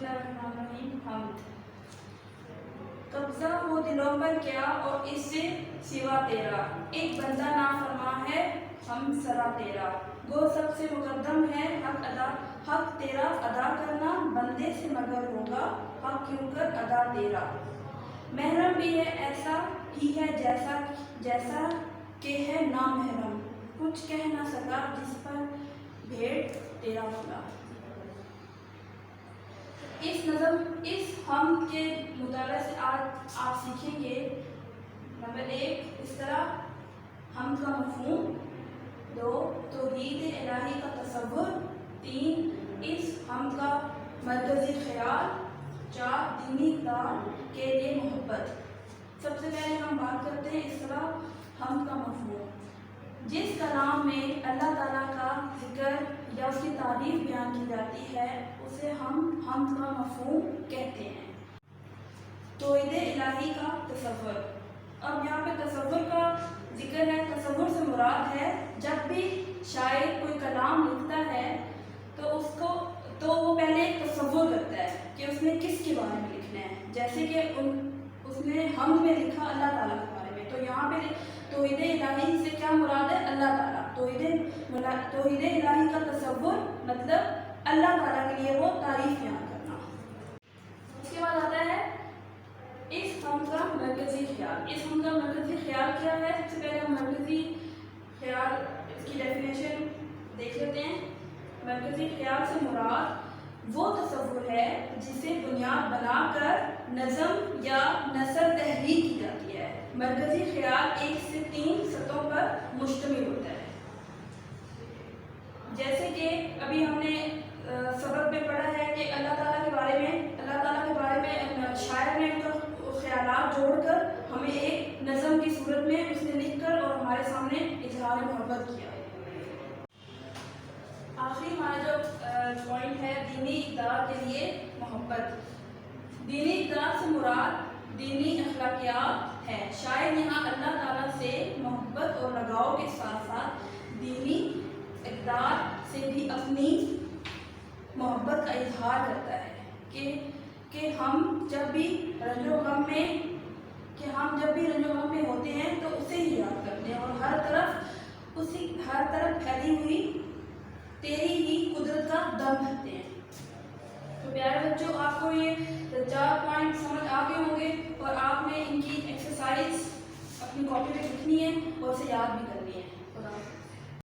बिस्मिल्लाहिर्रहमानिर्रहीम। हमद। कब्जा हो दिलों पर क्या और इससे सिवा तेरा, एक बंदा नाफरमा है हम सरा तेरा। गो सबसे मुकद्दम है हक तेरा अदा करना, बंदे से मगर होगा हक क्यों कर अदा तेरा। महरम भी है ऐसा ही है जैसा कि है नामहरम, कुछ कह ना सका जिस पर भेंट तेरा खुला। इस हम के मुताले से आज आप सीखेंगे नंबर 1 इस तरह हम का मफ़हूम, 2 तौहीद इलाही का तसव्वुर, 3 इस हम का मरकज़ी ख्याल, 4 दीनी इक़्तिदार के लिए मोहब्बत। सबसे पहले हम बात करते हैं इस तरह हम का मफ़हूम। जिस कलाम में अल्लाह ताला का ज़िक्र या उसकी तारीफ़ बयान की जाती है उसे हम का मफ़हूम कहते हैं। तौहीद इलाही का तसव्वुर। अब यहाँ पे तसव्वुर का जिक्र है। तसव्वुर से मुराद है जब भी शायर कोई कलाम लिखता है तो वो पहले एक तसव्वुर करता है कि उसने किसके बारे में लिखना है। जैसे कि उसने हम में लिखा अल्लाह ताला के बारे में, तो यहाँ पे तौहीद इलाही से क्या मुराद है? अल्लाह ताला। तौहीद इलाही का तसव्वुर मतलब अल्लाह ताला के लिए वो तारीफ बयान करना। उसके बाद आता है इस हम का मरकज़ी ख्याल। इस हम का मरकज़ी ख्याल क्या है? सबसे पहले हम मरकज़ी ख्याल इसकी डेफिनेशन देख लेते हैं। मरकज़ी ख्याल से मुराद वो तसव्वुर है जिसे बुनियाद बनाकर नज़म या नसर तहरीक की जाती है। मरकज़ी ख्याल 1 से 3 सतहों पर मुश्तमिल होता है। जैसे कि अभी हमने सबक में पढ़ा है कि अल्लाह ताला के बारे में शायर ने उनका ख्यालात जोड़कर हमें एक नज़म की सूरत में उसने लिखकर और हमारे सामने इजहार मोहब्बत किया। आखिरी हमारा जो पॉइंट है दीनी इक़्तिदार के लिए मोहब्बत। दीनी इक़्तिदार से मुराद दीनी अखलाकियात है। शायर यहाँ अल्लाह ताला से मोहब्बत और लगाव के साथ साथ दीनी इक़्तिदार से भी अपनी मोहब्बत का इजहार करता है कि हम जब भी रंजो गम में होते हैं तो उसे ही याद करते हैं और हर तरफ फैली हुई तेरी ही कुदरत का दम भरते हैं। तो प्यारे बच्चों, आपको ये 4 पॉइंट समझ आ गए होंगे और आपने इनकी एक्सरसाइज अपनी कॉपी पे लिखनी है और उसे याद भी